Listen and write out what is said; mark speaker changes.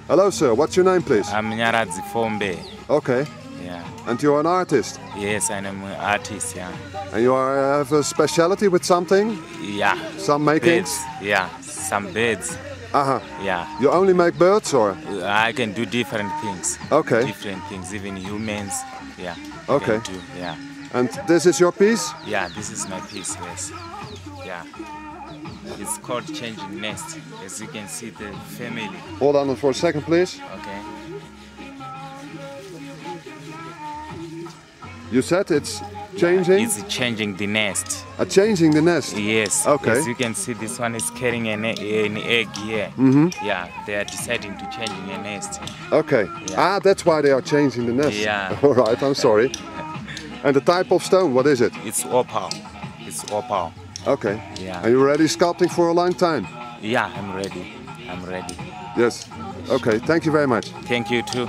Speaker 1: Hello, sir. What's your name, please?
Speaker 2: I'm Nyaradzi Fombe.
Speaker 1: Okay.
Speaker 2: Yeah.
Speaker 1: And you're an artist?
Speaker 2: Yes, I'm an artist, yeah.
Speaker 1: And you have a specialty with something?
Speaker 2: Yeah.
Speaker 1: Some makings?
Speaker 2: Birds. Yeah, some birds.
Speaker 1: Uh-huh.
Speaker 2: Yeah.
Speaker 1: You only make birds, or?
Speaker 2: I can do different things.
Speaker 1: Okay.
Speaker 2: Different things, even humans. Yeah.
Speaker 1: Okay.
Speaker 2: I can do, yeah.
Speaker 1: And this is your piece?
Speaker 2: Yeah, this is my piece, yes. Yeah. It's called Changing Nest. As you can see, the family.
Speaker 1: Hold on for a second, please.
Speaker 2: Okay.
Speaker 1: You said it's changing?
Speaker 2: It's changing the nest.
Speaker 1: Changing the nest?
Speaker 2: Yes.
Speaker 1: Okay.
Speaker 2: As you can see, this one is carrying an egg here.
Speaker 1: Mm-hmm.
Speaker 2: Yeah, they are deciding to change a nest.
Speaker 1: Okay.
Speaker 2: Yeah.
Speaker 1: Ah, that's why they are changing the nest.
Speaker 2: Yeah.
Speaker 1: All right, I'm sorry. And the type of stone, what is it?
Speaker 2: It's opal. It's opal.
Speaker 1: Okay.
Speaker 2: Yeah.
Speaker 1: Are you ready sculpting for a long time?
Speaker 2: Yeah, I'm ready. I'm ready.
Speaker 1: Yes. Okay, thank you very much.
Speaker 2: Thank you too.